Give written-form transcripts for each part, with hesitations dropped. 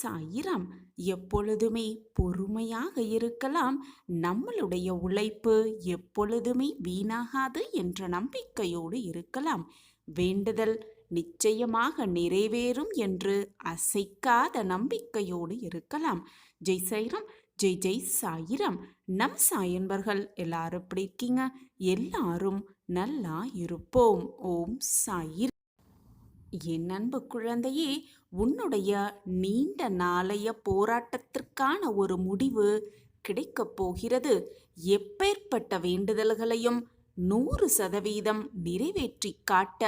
சாயிராம். எப்பொழுதுமே பொறுமையாக இருக்கலாம். நம்மளுடைய உழைப்பு எப்பொழுதுமே வீணாகாது என்ற நம்பிக்கையோடு இருக்கலாம். வேண்டுதல் நிச்சயமாக நிறைவேறும் என்று அசைக்காத நம்பிக்கையோடு இருக்கலாம். ஜெய் சாய்ராம். ஜெய் ஜெய் சாயிராம். நம் சாயன்பர்கள் எல்லாரும் எப்படி இருக்கீங்க? எல்லாரும் நல்லா இருப்போம். ஓம் சாயிராம். என் அன்பு குழந்தையே, உன்னுடைய நீண்ட நாளைய போராட்டத்திற்கான ஒரு முடிவு கிடைக்கப் போகிறது. எப்பேற்பட்ட வேண்டுதல்களையும் 100% நிறைவேற்றி காட்ட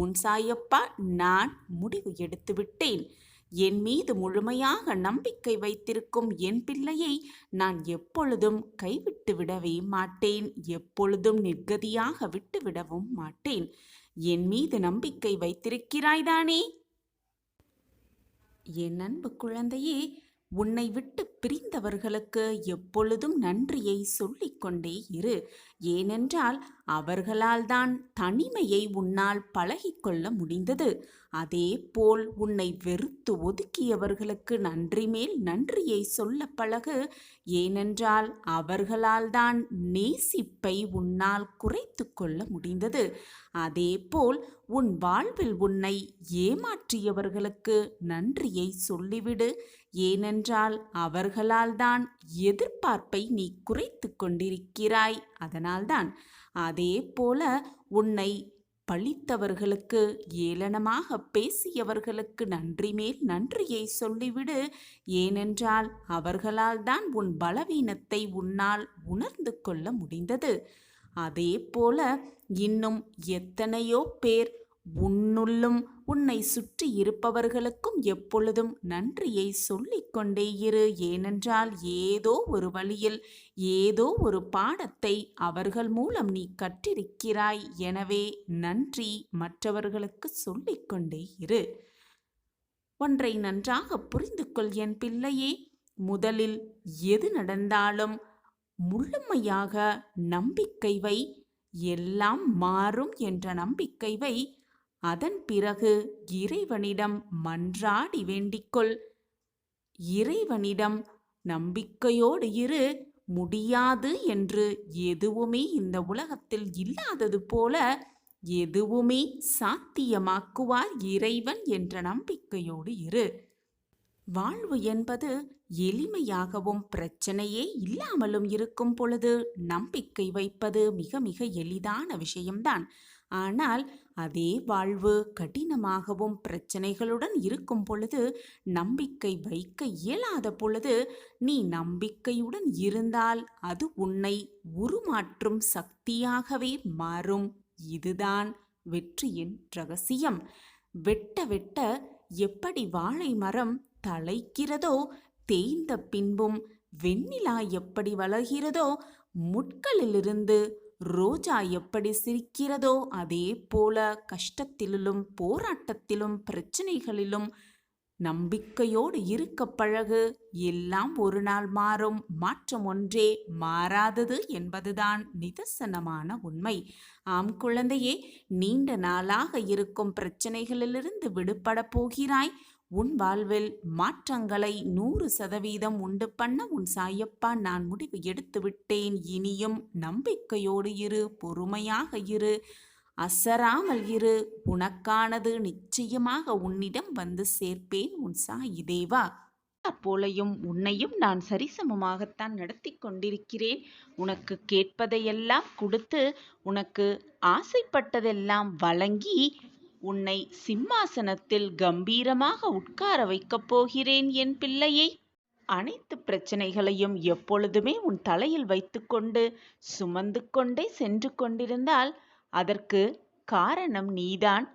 உன் சாயப்பா நான் முடிவு எடுத்துவிட்டேன். என் மீது முழுமையாக நம்பிக்கை வைத்திருக்கும் என் பிள்ளையை நான் எப்பொழுதும் கைவிட்டு விடவே மாட்டேன். எப்பொழுதும் நிர்கதியாக விட்டுவிடவும் மாட்டேன். என் மீது நம்பிக்கை வைத்திருக்கிறாய்தானே? என் அன்பு குழந்தையே, உன்னை விட்டு பிரிந்தவர்களுக்கு எப்பொழுதும் நன்றியை சொல்லிக்கொண்டே இரு. ஏனென்றால் அவர்களால் தான் தனிமையை உன்னால் பழகிக்கொள்ள முடிந்தது. அதே போல் உன்னை வெறுத்து ஒதுக்கியவர்களுக்கு நன்றி மேல் நன்றியை சொல்ல பழகு. ஏனென்றால் அவர்களால் தான் நேசிப்பை உன்னால் குறைத்து கொள்ள முடிந்தது. அதே போல் உன் வாழ்வில் உன்னை ஏமாற்றியவர்களுக்கு நன்றியை சொல்லிவிடு. ஏனென்றால் அவர்களால் தான் எதிர்பார்ப்பை நீ குறைத்து கொண்டிருக்கிறாய். அதனால்தான். அதே போல உன்னை பழித்தவர்களுக்கு, ஏளனமாக பேசியவர்களுக்கு நன்றி மேல் நன்றியை சொல்லிவிடு. ஏனென்றால் அவர்களால் தான் உன் பலவீனத்தை உன்னால் உணர்ந்து கொள்ள முடிந்தது. அதே போல இன்னும் எத்தனையோ பேர் உன்னுள்ளும் உன்னை சுற்றி இருப்பவர்களுக்கும் எப்பொழுதும் நன்றியை சொல்லிக்கொண்டே இரு. ஏனென்றால் ஏதோ ஒரு வழியில் ஏதோ ஒரு பாடத்தை அவர்கள் மூலம் நீ கற்றிருக்கிறாய். எனவே நன்றி மற்றவர்களுக்கு சொல்லிக்கொண்டே இரு. ஒன்றை நன்றாக புரிந்து கொள் என் பிள்ளையே. முதலில் எது நடந்தாலும் முழுமையாக நம்பிக்கை வை. எல்லாம் மாறும் என்ற நம்பிக்கை வை. அதன் பிறகு இறைவனிடம் மன்றாடி வேண்டிக்கொள். இறைவனிடம் நம்பிக்கையோடு இரு. முடியாது என்று எதுவுமே இந்த உலகத்தில் இல்லாதது போல எதுவுமே சாத்தியமாக்குவார் இறைவன் என்ற நம்பிக்கையோடு இரு. வாழ்வு என்பது எளிமையாகவும் பிரச்சனையே இல்லாமலும் இருக்கும் பொழுது நம்பிக்கை வைப்பது மிக மிக எளிதான விஷயம்தான். ஆனால் அதே வாழ்வு கடினமாகவும் பிரச்சனைகளுடன் இருக்கும் பொழுது, நம்பிக்கை வைக்க இயலாத பொழுது, நீ நம்பிக்கையுடன் இருந்தால் அது உன்னை உருமாற்றும் சக்தியாகவே மாறும். இதுதான் வெற்றியின் ரகசியம். வெட்ட வெட்ட எப்படி வாழை மரம் தழைக்கிறதோ, தேய்ந்த பின்பும் வெண்ணிலா எப்படி வளர்கிறதோ, முட்களிலிருந்து ரோஜா எப்படி சிரிக்கிறதோ, அதே போல கஷ்டத்திலும் போராட்டத்திலும் பிரச்சனைகளிலும் நம்பிக்கையோடு இருக்க பழகு. எல்லாம் ஒரு நாள் மாறும். மாற்றம் ஒன்றே மாறாதது என்பதுதான் நிதர்சனமான உண்மை. ஆம் குழந்தையே, நீண்ட நாளாக இருக்கும் பிரச்சனைகளிலிருந்து விடுபட போகிறாய். உன் வாழ்வில் மாற்றங்களை 100% உண்டு பண்ண உன் சாயப்பா நான் முடிவு எடுத்து விட்டேன். இனியும் நம்பிக்கையோடு இரு, பொறுமையாக இரு, அசராமல் இரு. உனக்கானது நிச்சயமாக உன்னிடம் வந்து சேர்ப்பேன் உன் சாயி தேவா. போலையும் உன்னையும் நான் சரிசமமாகத்தான் நடத்தி கொண்டிருக்கிறேன். உனக்கு கேட்பதையெல்லாம் கொடுத்து, உனக்கு ஆசைப்பட்டதெல்லாம் வழங்கி, உன்னை சிம்மாசனத்தில் கம்பீரமாக உட்கார வைக்கப் போகிறேன் என் பிள்ளையை. அனைத்து பிரச்சனைகளையும் எப்பொழுதுமே உன் தலையில் வைத்துக்கொண்டு சுமந்து கொண்டே சென்று கொண்டிருந்தால் அதற்கு காரணம் நீதான்.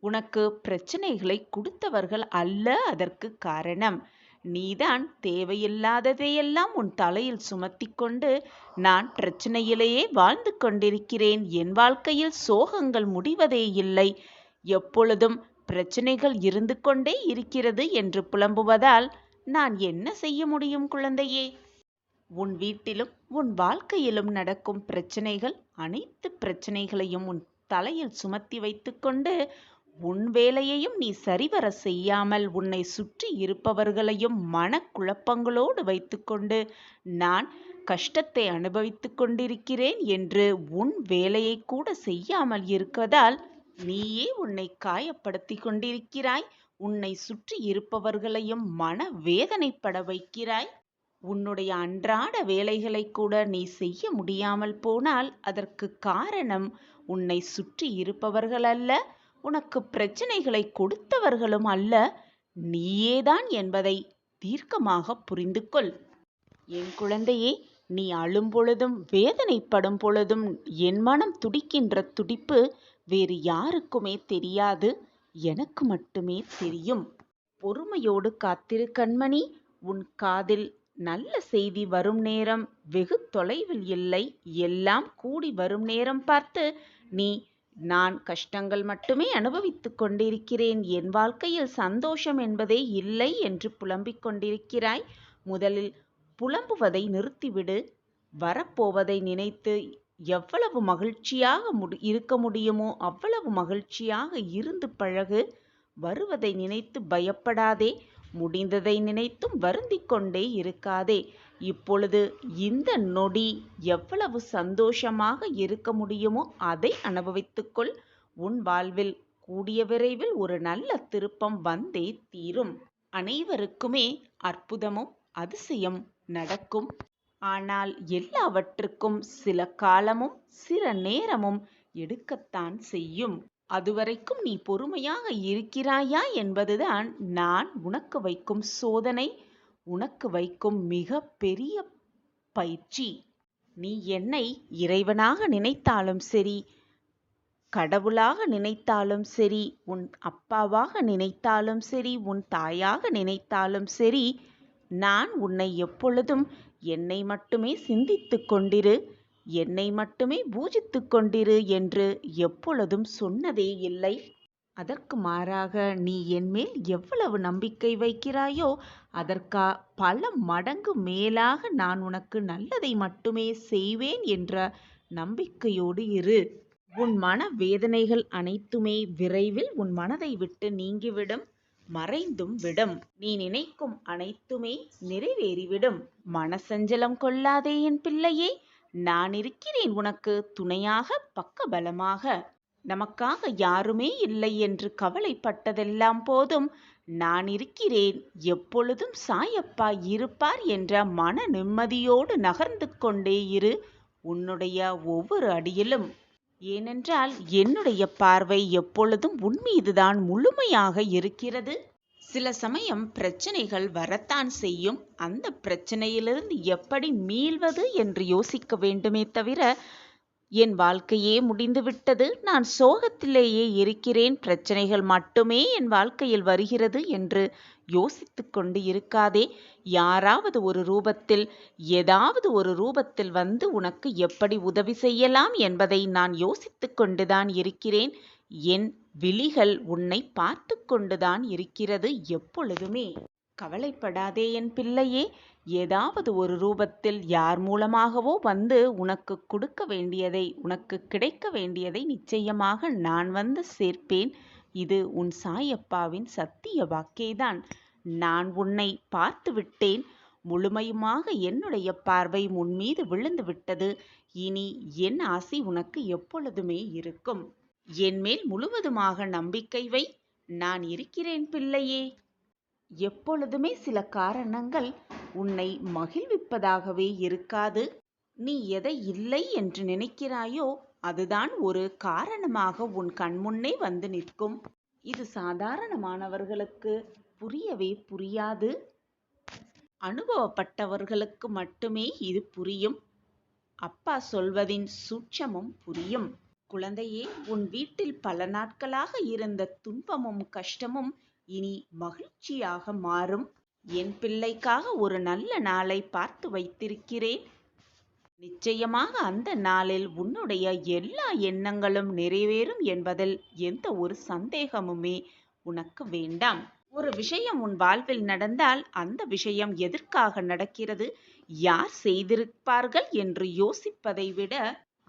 உனக்கு பிரச்சனைகளை கொடுத்தவர்கள் அல்ல அதற்கு காரணம். நீதான் தேவையில்லாததையெல்லாம் உன் தலையில் சுமத்தி கொண்டு, நான் பிரச்சனையிலேயே வாழ்ந்து கொண்டிருக்கிறேன், என் வாழ்க்கையில் சோகங்கள் முடிவதே இல்லை, எப்பொழுதும் பிரச்சனைகள் இருந்து கொண்டே இருக்கிறது என்று புலம்புவதால் நான் என்ன செய்ய முடியும் குழந்தையே? உன் வீட்டிலும் உன் வாழ்க்கையிலும் நடக்கும் பிரச்சனைகள், அனைத்து பிரச்சனைகளையும் உன் தலையில் சுமத்தி வைத்துக்கொண்டு உன் வேலையையும் நீ சரிவர செய்யாமல் உன்னை சுற்றி இருப்பவர்களையும் மனக்குழப்பங்களோடு வைத்துக்கொண்டு நான் கஷ்டத்தை அனுபவித்துக் கொண்டிருக்கிறேன் என்று உன் வேலையை கூட செய்யாமல் இருப்பதால் நீயே உன்னை காயப்படுத்தி கொண்டிருக்கிறாய். உன்னை சுற்றி இருப்பவர்களையும் மன வேதனைப்பட வைக்கிறாய். உன்னுடைய அன்றாட வேலைகளை கூட நீ செய்ய முடியாமல் போனால் அதற்கு காரணம் உன்னை சுற்றி இருப்பவர்கள் அல்ல, உனக்கு பிரச்சனைகளை கொடுத்தவர்களும் அல்ல, நீயேதான் என்பதை தீர்க்கமாக புரிந்து கொள். என் குழந்தையே, நீ அழும் பொழுதும் வேதனைப்படும் பொழுதும் என் மனம் துடிக்கின்ற துடிப்பு வேறு யாருக்குமே தெரியாது, எனக்கு மட்டுமே தெரியும். பொறுமையோடு காத்திரு கண்மணி. உன் காதில் நல்ல செய்தி வரும் நேரம் வெகு தொலைவில் இல்லை. எல்லாம் கூடி வரும் நேரம் பார்த்து நீ நான் கஷ்டங்கள் மட்டுமே அனுபவித்துக் கொண்டிருக்கிறேன், என் வாழ்க்கையில் சந்தோஷம் என்பதே இல்லை என்று புலம்பிக் கொண்டிருக்கிறாய். முதலில் புலம்புவதை நிறுத்திவிடு. வரப்போவதை நினைத்து எவ்வளவு மகிழ்ச்சியாக இருக்க முடியுமோ அவ்வளவு மகிழ்ச்சியாக இருந்து பழகு. வருவதை நினைத்து பயப்படாதே, முடிந்ததை நினைத்தும் வருந்திக் கொண்டே இருக்காதே. இப்பொழுது இந்த நொடி எவ்வளவு சந்தோஷமாக இருக்க முடியுமோ அதை அனுபவித்துக்கொள். உன் வாழ்வில் கூடிய விரைவில் ஒரு நல்ல திருப்பம் வந்தே தீரும். அனைவருக்குமே அற்புதமும் அதிசயம் நடக்கும். ஆனால் எல்லாவற்றுக்கும் சில காலமும் சில நேரமும் எடுக்கத்தான் செய்யும். அதுவரைக்கும் நீ பொறுமையாக இருக்கிறாயா என்பதுதான் நான் உனக்கு வைக்கும் சோதனை, உனக்கு வைக்கும் மிக பெரிய பயிற்சி. நீ என்னை இறைவனாக நினைத்தாலும் சரி, கடவுளாக நினைத்தாலும் சரி, உன் அப்பாவாக நினைத்தாலும் சரி, உன் தாயாக நினைத்தாலும் சரி, நான் உன்னை எப்பொழுதும் என்னை மட்டுமே சிந்தித்து கொண்டிரு, என்னை மட்டுமே பூஜித்து கொண்டிரு என்று எப்பொழுதும் சொன்னதே இல்லை. அதற்கு மாறாக நீ என்மேல் எவ்வளவு நம்பிக்கை வைக்கிறாயோ அதற்கு பல மடங்கு மேலாக நான் உனக்கு நல்லதை மட்டுமே செய்வேன் என்ற நம்பிக்கையோடு இரு. உன் மன வேதனைகள் அனைத்துமே விரைவில் உன் மனதை விட்டு நீங்கிவிடும், மறைந்தும் விடும். நீ நினைக்கும் அனைத்துமே நிறைவேறிவிடும். மனசஞ்சலம் கொள்ளாதே என் பிள்ளையே. நான் இருக்கிறேன் உனக்கு துணையாக, பக்கபலமாக. நமக்காக யாருமே இல்லை என்று கவலைப்பட்டதெல்லாம் போதும். நான் இருக்கிறேன், எப்பொழுதும் சாயப்பா இருப்பார் என்ற மன நிம்மதியோடு நகர்ந்து கொண்டே இரு உன்னுடைய ஒவ்வொரு அடியிலும். ஏனென்றால் என்னுடைய பார்வை எப்பொழுதும் உன்மீதுதான் முழுமையாக இருக்கிறது. சில சமயம் பிரச்சனைகள் வரத்தான் செய்யும். அந்த பிரச்சனையிலிருந்து எப்படி மீள்வது என்று யோசிக்க வேண்டுமே தவிர என் வாழ்க்கையே முடிந்துவிட்டது, நான் சோகத்திலேயே இருக்கிறேன், பிரச்சனைகள் மட்டுமே என் வாழ்க்கையில் வருகிறது என்று யோசித்து கொண்டு இருக்காதே. யாராவது ஒரு ரூபத்தில், ஏதாவது ஒரு ரூபத்தில் வந்து உனக்கு எப்படி உதவி செய்யலாம் என்பதை நான் யோசித்து கொண்டுதான் இருக்கிறேன். என் விழிகள் உன்னை பார்த்து கொண்டுதான் இருக்கிறது எப்பொழுதுமே. கவலைப்படாதே என் பிள்ளையே. ஏதாவது ஒரு ரூபத்தில் யார் மூலமாகவோ வந்து உனக்கு கொடுக்க வேண்டியதை, உனக்கு கிடைக்க வேண்டியதை நிச்சயமாக நான் வந்து சேர்ப்பேன். இது உன் சாயப்பாவின் சத்திய வாக்கேதான். நான் உன்னை பார்த்து விட்டேன். முழுமையுமாக என்னுடைய பார்வை உன் மீது விழுந்து விட்டது. இனி என் ஆசி உனக்கு எப்பொழுதுமே இருக்கும். என் மேல் முழுவதுமாக நம்பிக்கை வை. நான் இருக்கிறேன் பிள்ளையே. எப்பொழுதுமே சில காரணங்கள் உன்னை மகிழ்விப்பதாகவே இருக்காது. நீ எதை இல்லை என்று நினைக்கிறாயோ அதுதான் ஒரு காரணமாக உன் கண்முன்னே வந்து நிற்கும். இது சாதாரணமானவர்களுக்கு புரியவே புரியாது. அனுபவப்பட்டவர்களுக்கு மட்டுமே இது புரியும். அப்பா சொல்வதின் சூட்சமும் புரியும். குழந்தையே, உன் வீட்டில் பல நாட்களாக இருந்த துன்பமும் கஷ்டமும் இனி மகிழ்ச்சியாக மாறும். என் பிள்ளைக்காக ஒரு நல்ல நாளை பார்த்து வைத்திருக்கிறேன். நிச்சயமாக அந்த நாளில் உன்னுடைய எல்லா எண்ணங்களும் நிறைவேறும் என்பதில் எந்த ஒரு சந்தேகமுமே உனக்கு வேண்டாம். ஒரு விஷயம் உன் வாழ்வில் நடந்தால் அந்த விஷயம் எதற்காக நடக்கிறது, யார் செய்திருப்பார்கள் என்று யோசிப்பதை விட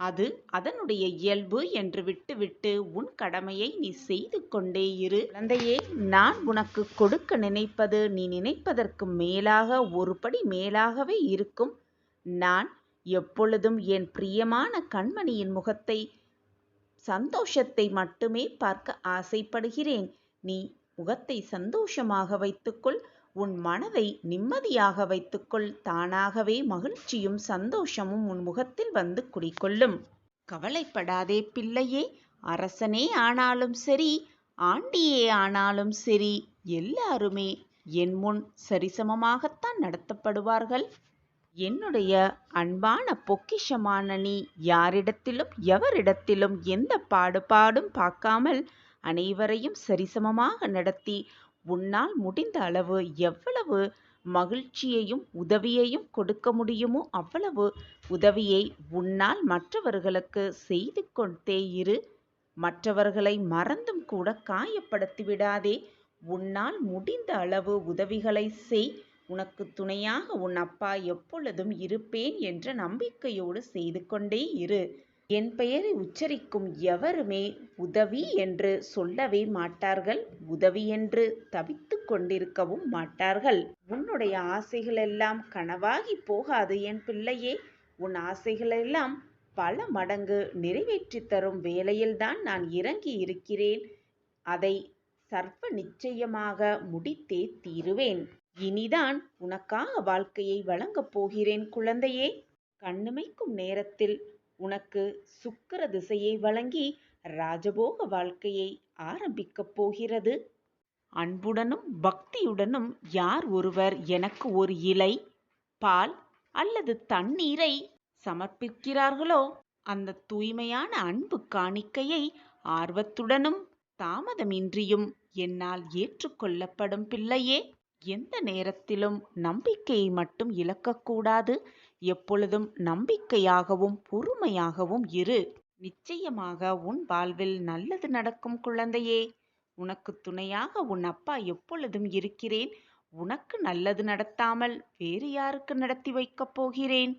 அது அதனுடைய இயல்பு என்று விட்டுவிட்டு உன் கடமையை நீ செய்து கொண்டே இரு. குழந்தையே, நான் உனக்கு கொடுக்க நினைப்பது நீ நினைப்பதற்கு மேலாக ஒரு படி மேலாகவே இருக்கும். நான் எப்பொழுதும் என் பிரியமான கண்மணியின் முகத்தை, சந்தோஷத்தை மட்டுமே பார்க்க ஆசைப்படுகிறேன். நீ முகத்தை சந்தோஷமாக வைத்துக்கொள், உன் மனதை நிம்மதியாக வைத்துக்கொள். தானாகவே மகிழ்ச்சியும் சந்தோஷமும் உன் முகத்தில் வந்து குடிகொள்ளும். கவலைப்படாதே பிள்ளையே. அரசனே ஆனாலும் சரி, ஆண்டியே ஆனாலும் சரி, எல்லாருமே என் முன் சரிசமமாகத்தான் நடத்தப்படுவார்கள். என்னுடைய அன்பான பொக்கிஷமான நீ யாரிடத்திலும் எவரிடத்திலும் எந்த பாடுபாடும் பார்க்காமல் அனைவரையும் சரிசமமாக நடத்தி உன்னால் முடிந்த அளவு எவ்வளவு மகிழ்ச்சியையும் உதவியையும் கொடுக்க முடியுமோ அவ்வளவு உதவியை உன்னால் மற்றவர்களுக்கு செய்து கொண்டே இரு. மற்றவர்களை மறந்தும் கூட காயப்படுத்தி விடாதே. உன்னால் முடிந்த அளவு உதவிகளை செய். உனக்கு துணையாக உன் அப்பா எப்பொழுதும் இருப்பேன் என்ற நம்பிக்கையோடு செய்து கொண்டே இரு. என் பெயரை உச்சரிக்கும் எவருமே உதவி என்று சொல்லவே மாட்டார்கள். உதவி என்று தவித்து கொண்டிருக்கவும் மாட்டார்கள். உன்னுடைய ஆசைகளெல்லாம் கனவாகி போகாது என் பிள்ளையே. உன் ஆசைகளெல்லாம் பல மடங்கு நிறைவேற்றி தரும் வேளையில்தான் நான் இறங்கி இருக்கிறேன். அதை சர்வ நிச்சயமாக முடித்தே தீருவேன். இனிதான் உனக்காக வாழ்க்கையை வழங்கப் போகிறேன் குழந்தையே. கண்ணிமைக்கும் நேரத்தில் உனக்கு சுக்கிர திசையை வழங்கி ராஜபோக வாழ்க்கையை ஆரம்பிக்கப் போகிறது. அன்புடனும் பக்தியுடனும் யார் ஒருவர் எனக்கு ஒரு இலை, பால் அல்லது தண்ணீரை சமர்ப்பிக்கிறார்களோ அந்த தூய்மையான அன்பு காணிக்கையை ஆர்வத்துடனும் தாமதமின்றியும் என்னால் ஏற்றுக்கொள்ளப்படும் பிள்ளையே. எந்த நேரத்திலும் நம்பிக்கையை மட்டும் இழக்கக்கூடாது. எப்பொழுதும் நம்பிக்கையாகவும் பொறுமையாகவும் இரு. நிச்சயமாக உன் வாழ்வில் நல்லது நடக்கும் குழந்தையே. உனக்கு துணையாக உன் அப்பா எப்பொழுதும் இருக்கிறேன். உனக்கு நல்லது நடத்தாமல் வேறு யாருக்கு நடத்தி வைக்கப் போகிறேன்?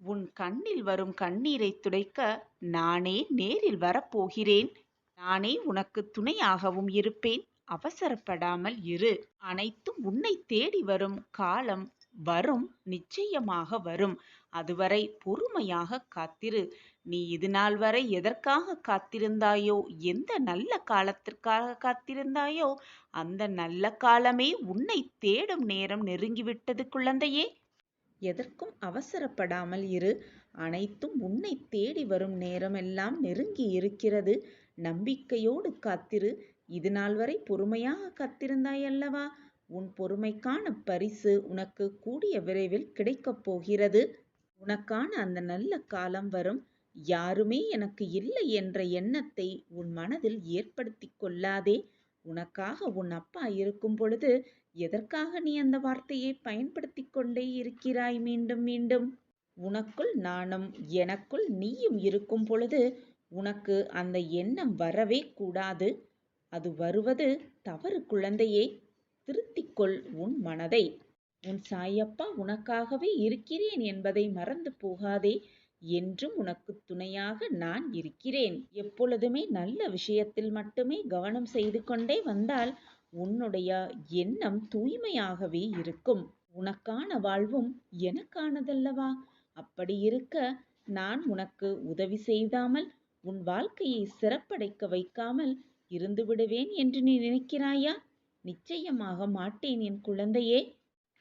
உன் கண்ணில் வரும் கண்ணீரை துடைக்க நானே நேரில் வரப்போகிறேன். நானே உனக்கு துணையாகவும் இருப்பேன். அவசரப்படாமல் இரு. அனைத்தும் உன்னை தேடி வரும் காலம் வரும், நிச்சயமாக வரும். அதுவரை பொறுமையாக காத்திரு. நீ இதுநாள் வரை எதற்காக காத்திருந்தாயோ, எந்த நல்ல காலத்திற்காக காத்திருந்தாயோ, அந்த நல்ல காலமே உன்னை தேடும் நேரம் நெருங்கிவிட்டது குழந்தையே. எதற்கும் அவசரப்படாமல் இரு. அனைத்தும் உன்னை தேடி வரும் நேரமெல்லாம் நெருங்கி இருக்கிறது. நம்பிக்கையோடு காத்திரு. இதுநாள் வரை பொறுமையாக காத்திருந்தாய் அல்லவா? உன் பொறுமைக்கான பரிசு உனக்கு கூடிய விரைவில் கிடைக்கப் போகிறது. உனக்கான அந்த நல்ல காலம் வரும். யாருமே எனக்கு இல்லை என்ற எண்ணத்தை உன் மனதில் ஏற்படுத்தி கொள்ளாதே. உனக்காக உன் அப்பா இருக்கும் பொழுது எதற்காக நீ அந்த வார்த்தையை பயன்படுத்தி கொண்டே இருக்கிறாய் மீண்டும் மீண்டும்? உனக்குள் நானும் எனக்குள் நீயும் இருக்கும் பொழுது உனக்கு அந்த எண்ணம் வரவே கூடாது. அது வருவது தவறு குழந்தையே. திருத்திக்கொள் உன் மனதை. உன் சாயப்பா உனக்காகவே இருக்கிறேன் என்பதை மறந்து போகாதே. என்றும் உனக்கு துணையாக நான் இருக்கிறேன். எப்பொழுதுமே நல்ல விஷயத்தில் மட்டுமே கவனம் செய்து கொண்டே வந்தால் உன்னுடைய எண்ணம் தூய்மையாகவே இருக்கும். உனக்கான வாழ்வும் எனக்கானதல்லவா? அப்படி இருக்க நான் உனக்கு உதவி செய்தாமல் உன் வாழ்க்கையை சிறப்படைக்க வைக்காமல் இருந்து விடுவேன் என்று நீ நினைக்கிறாயா? நிச்சயமாக மாட்டேன் என் குழந்தையே.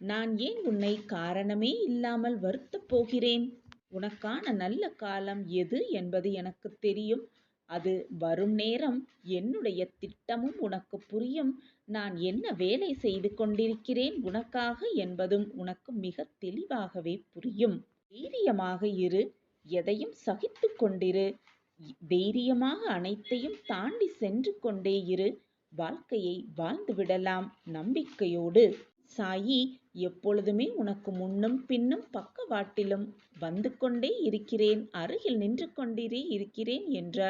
நான் ஏன் உன்னை காரணமே இல்லாமல் வருத்தப் போகிறேன்? உனக்கான நல்ல காலம் எது என்பது எனக்கு தெரியும். அது வரும் நேரம் என்னுடைய திட்டமும் உனக்கு புரியும். நான் என்ன வேலை செய்து கொண்டிருக்கிறேன் உனக்காக என்பதும் உனக்கு மிக தெளிவாகவே புரியும். தைரியமாக இரு. எதையும் சகித்து கொண்டிரு. தைரியமாக அனைத்தையும் தாண்டி சென்று கொண்டே இரு. வாழ்க்கையை வாழ்ந்து விடலாம் நம்பிக்கையோடு. சாயி எப்பொழுதுமே உனக்கு முன்னும் பின்னும் பக்கவாட்டிலும் வந்து கொண்டே இருக்கிறேன், அருகில் நின்று கொண்டே இருக்கிறேன் என்ற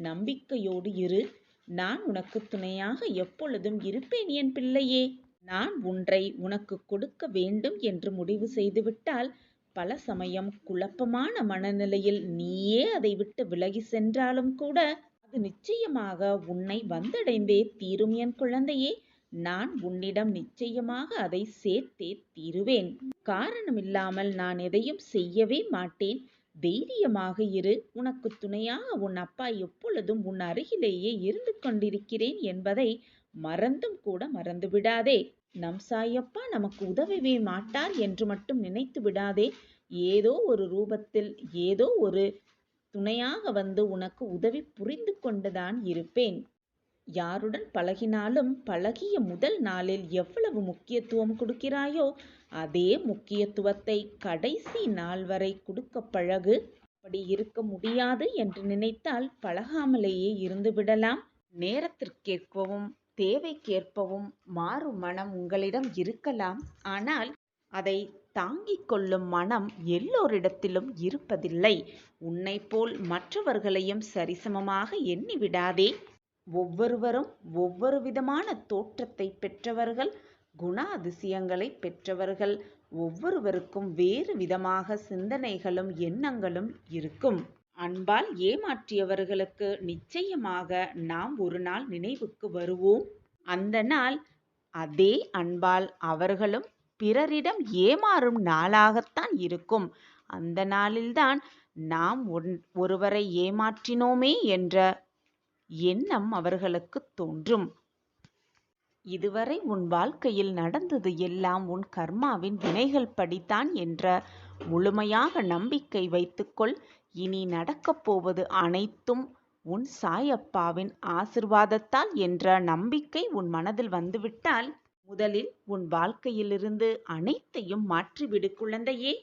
நம்பிக்கையோடு இரு. நான் உனக்கு துணையாக எப்பொழுதும் இருப்பேன் என் பிள்ளையே. நான் ஒன்றை உனக்கு கொடுக்க வேண்டும் என்று முடிவு செய்துவிட்டால் பல சமயம் குழப்பமான மனநிலையில் நீயே அதை விட்டு விலகி சென்றாலும் கூட அது நிச்சயமாக உன்னை வந்தடைந்தே தீரும் என் குழந்தையே. நான் உன்னிடம் நிச்சயமாக அதை சேர்த்தே தீருவேன். காரணமில்லாமல் நான் எதையும் செய்யவே மாட்டேன். தைரியமாக இரு. உனக்கு துணையாக உன் அப்பா எப்பொழுதும் உன் அருகிலேயே இருந்து கொண்டிருக்கிறேன் என்பதை மறந்தும் கூட மறந்து விடாதே. நம் சாயப்பா நமக்கு உதவவே மாட்டார் என்று மட்டும் நினைத்து விடாதே. ஏதோ ஒரு ரூபத்தில் ஏதோ ஒரு துணையாக வந்து உனக்கு உதவி புரிந்து கொண்டுதான் இருப்பேன். யாருடன் பழகினாலும் பழகிய முதல் நாளில் எவ்வளவு முக்கியத்துவம் கொடுக்கிறாயோ அதே முக்கியத்துவத்தை கடைசி நாள் வரை கொடுக்க பழகு. அப்படி இருக்க முடியாது என்று நினைத்தால் பழகாமலேயே இருந்து விடலாம். நேரத்திற்கேற்பவும் தேவைக்கேற்பவும் மாறும் மனம் உங்களிடம் இருக்கலாம். ஆனால் அதை தாங்கிக் கொள்ளும் மனம் எல்லோரிடத்திலும் இருப்பதில்லை. உன்னை போல் மற்றவர்களையும் சரிசமமாக எண்ணி விடாதே. ஒவ்வொருவரும் ஒவ்வொரு விதமான தோற்றத்தை பெற்றவர்கள், குணாதிசயங்களை பெற்றவர்கள். ஒவ்வொருவருக்கும் வேறு விதமாக சிந்தனைகளும் எண்ணங்களும் இருக்கும். அன்பால் ஏமாற்றியவர்களுக்கு நிச்சயமாக நாம் ஒரு நாள் நினைவுக்கு வருவோம். அந்த நாள் அதே அன்பால் அவர்களும் பிறரிடம் ஏமாறும் நாளாகத்தான் இருக்கும். அந்த நாளில்தான் நாம் ஒருவரை ஏமாற்றினோமே என்ற எண்ணம் அவர்களுக்கு தோன்றும். இதுவரை உன் வாழ்க்கையில் நடந்தது எல்லாம் உன் கர்மாவின் வினைகள் படித்தான் என்ற முழுமையாக நம்பிக்கை வைத்துக்கொள். இனி நடக்கப் போவது அனைத்தும் உன் சாயப்பாவின் ஆசிர்வாதத்தால் என்ற நம்பிக்கை உன் மனதில் வந்துவிட்டால் முதலில் உன் வாழ்க்கையிலிருந்து அனைத்தையும் மாற்றிவிடு குழந்தையே.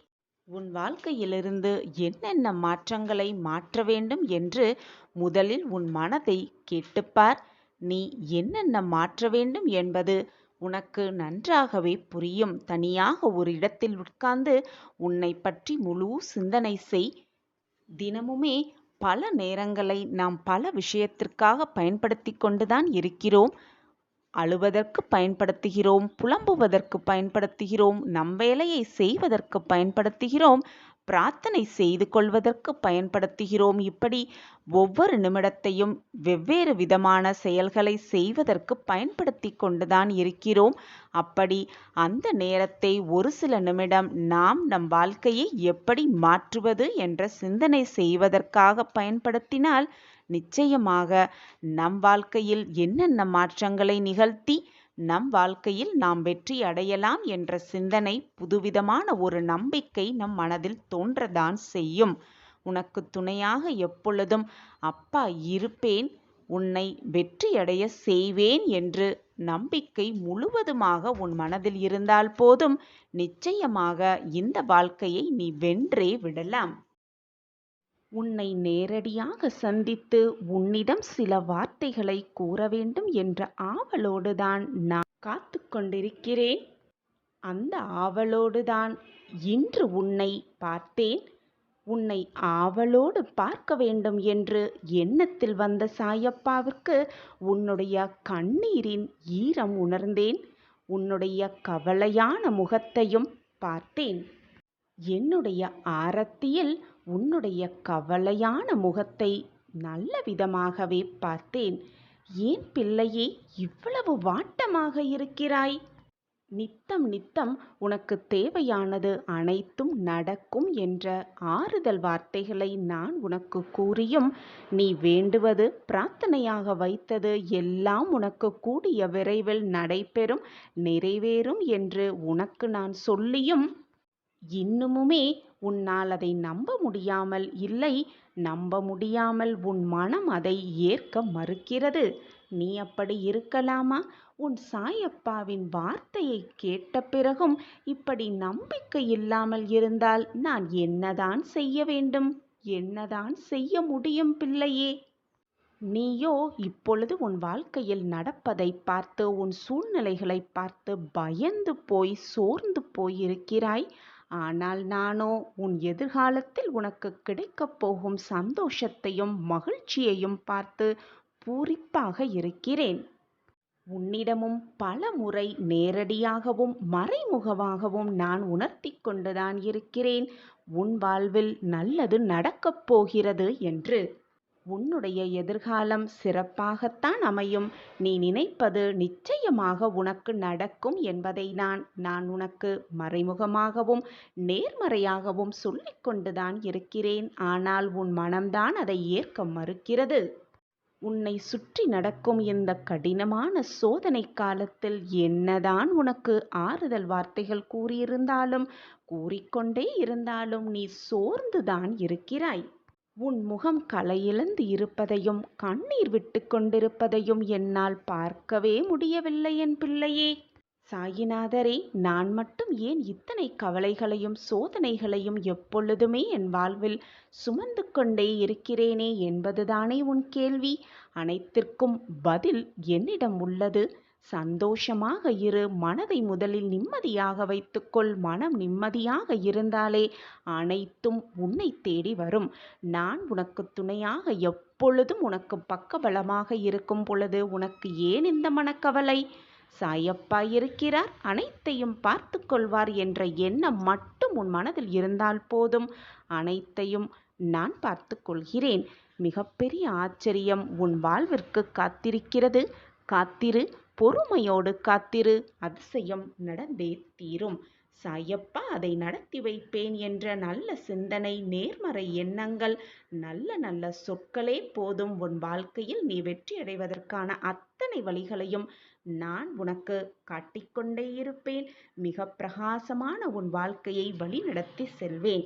உன் வாழ்க்கையிலிருந்து என்னென்ன மாற்றங்களை மாற்ற வேண்டும் என்று முதலில் உன் மனதை கேட்டுப்பார். நீ என்னென்ன மாற்ற வேண்டும் என்பது உனக்கு நன்றாகவே புரியும். தனியாக ஒரு இடத்தில் உட்கார்ந்து உன்னை பற்றி முழு சிந்தனை செய். தினமுமே பல நேரங்களை நாம் பல விஷயத்திற்காக பயன்படுத்தி கொண்டுதான் இருக்கிறோம். அழுவதற்கு பயன்படுத்துகிறோம், புலம்புவதற்கு பயன்படுத்துகிறோம், நம் வேலையை செய்வதற்கு பயன்படுத்துகிறோம், பிரார்த்தனை செய்து கொள்வதற்கு பயன்படுத்துகிறோம். இப்படி ஒவ்வொரு நிமிடத்தையும் வெவ்வேறு விதமான செயல்களை செய்வதற்கு பயன்படுத்தி கொண்டுதான் இருக்கிறோம். அப்படி அந்த நேரத்தை ஒரு சில நிமிடம் நாம் நம் வாழ்க்கையை எப்படி மாற்றுவது என்ற சிந்தனை செய்வதற்காக பயன்படுத்தினால் நிச்சயமாக நம் வாழ்க்கையில் என்னென்ன மாற்றங்களை நிகழ்த்தி நம் வாழ்க்கையில் நாம் வெற்றி அடையலாம் என்ற சிந்தனை, புதுவிதமான ஒரு நம்பிக்கை நம் மனதில் தோன்றதான் செய்யும். உனக்கு துணையாக எப்பொழுதும் அப்பா இருப்பேன், உன்னை வெற்றியடைய செய்வேன் என்று நம்பிக்கை முழுவதுமாக உன் மனதில் இருந்தால் போதும். நிச்சயமாக இந்த வாழ்க்கையை நீ வென்றே விடலாம். உன்னை நேரடியாக சந்தித்து உன்னிடம் சில வார்த்தைகளை கூற வேண்டும் என்ற ஆவலோடுதான் நான் காத்து கொண்டிருக்கிறேன். அந்த ஆவலோடுதான் இன்று உன்னை பார்த்தேன். உன்னை ஆவலோடு பார்க்க வேண்டும் என்று எண்ணத்தில் வந்த சாயப்பாவிற்கு உன்னுடைய கண்ணீரின் ஈரம் உணர்ந்தேன். உன்னுடைய கவலையான முகத்தையும் பார்த்தேன். என்னுடைய ஆரத்தியில் உன்னுடைய கவலையான முகத்தை நல்ல விதமாகவே பார்த்தேன். ஏன் பிள்ளையே இவ்வளவு வாட்டமாக இருக்கிறாய்? நித்தம் நித்தம் உனக்கு தேவையானது அனைத்தும் நடக்கும் என்ற ஆறுதல் வார்த்தைகளை நான் உனக்கு கூறியும், நீ வேண்டுவது பிரார்த்தனையாக வைத்தது எல்லாம் உனக்கு கூடிய விரைவில் நடைபெறும், நிறைவேறும் என்று உனக்கு நான் சொல்லியும் இன்னுமுமே உன்னால் அதை நம்ப முடியாமல், இல்லை நம்ப முடியாமல் உன் மனம் அதை ஏற்க மறுக்கிறது. நீ அப்படி இருக்கலாமா? உன் சாயப்பாவின் வார்த்தையை கேட்ட பிறகும் இப்படி நம்பிக்கை இல்லாமல் இருந்தால் நான் என்னதான் செய்ய வேண்டும்? என்னதான் செய்ய முடியும் பிள்ளையே? நீயோ இப்பொழுது உன் வாழ்க்கையில் நடப்பதை பார்த்து, உன் சூழ்நிலைகளை பார்த்து பயந்து போய் சோர்ந்து போய் இருக்கிறாய். ஆனால் நானோ உன் எதிர்காலத்தில் உனக்கு கிடைக்கப் போகும் சந்தோஷத்தையும் மகிழ்ச்சியையும் பார்த்து பூரிப்பாக இருக்கிறேன். உன்னிடமும் பல முறை நேரடியாகவும் மறைமுகமாகவும் நான் உணர்த்திக் கொண்டுதான் இருக்கிறேன், உன் வாழ்வில் நல்லது நடக்கப் போகிறது என்று. உன்னுடைய எதிர்காலம் சிறப்பாகத்தான் அமையும். நீ நினைப்பது நிச்சயமாக உனக்கு நடக்கும் என்பதை நான் உனக்கு மறைமுகமாகவும் நேர்மறையாகவும் சொல்லிக் கொண்டுதான் இருக்கிறேன். ஆனால் உன் மனம்தான் அதை ஏற்க மறுக்கிறது. உன்னை சுற்றி நடக்கும் இந்த கடினமான சோதனை காலத்தில் என்னதான் உனக்கு ஆறுதல் வார்த்தைகள் கூறியிருந்தாலும் கூறிக்கொண்டே இருந்தாலும் நீ சோர்ந்துதான் இருக்கிறாய். உன் முகம் களையிழந்து இருப்பதையும் கண்ணீர் விட்டு கொண்டிருப்பதையும் என்னால் பார்க்கவே முடியவில்லை என் பிள்ளையே. சாயிநாதரே, நான் மட்டும் ஏன் இத்தனை கவலைகளையும் சோதனைகளையும் எப்பொழுதுமே என் வாழ்வில் சுமந்து கொண்டே இருக்கிறேனே என்பதுதானே உன் கேள்வி. அனைத்திற்கும் பதில் என்னிடம் உள்ளது. சந்தோஷமாக இரு, மனதை முதலில் நிம்மதியாக வைத்துக்கொள். மனம் நிம்மதியாக இருந்தாலே அனைத்தும் உன்னை தேடி வரும். நான் உனக்கு துணையாக எப்பொழுதும் உனக்கு பக்கபலமாக இருக்கும் பொழுது உனக்கு ஏன் இந்த மனக்கவலை? சாயப்பா இருக்கிறார், அனைத்தையும் பார்த்து கொள்வார் என்ற எண்ணம் மட்டும் உன் மனதில் இருந்தால் போதும். அனைத்தையும் நான் பார்த்து கொள்கிறேன். மிகப்பெரிய ஆச்சரியம் உன் வாழ்விற்கு காத்திருக்கிறது. காத்திரு, பொறுமையோடு காத்திரு. அதிசயம் நடந்தே தீரும். சாயப்பா அதை நடத்தி வைப்பேன் என்ற நல்ல சிந்தனை, நேர்மறை எண்ணங்கள், நல்ல நல்ல சொற்களே போதும். உன் வாழ்க்கையில் நீ வெற்றி அடைவதற்கான அத்தனை வழிகளையும் நான் உனக்கு காட்டிக்கொண்டே இருப்பேன். மிக பிரகாசமான உன் வாழ்க்கையை வழிநடத்தி செல்வேன்.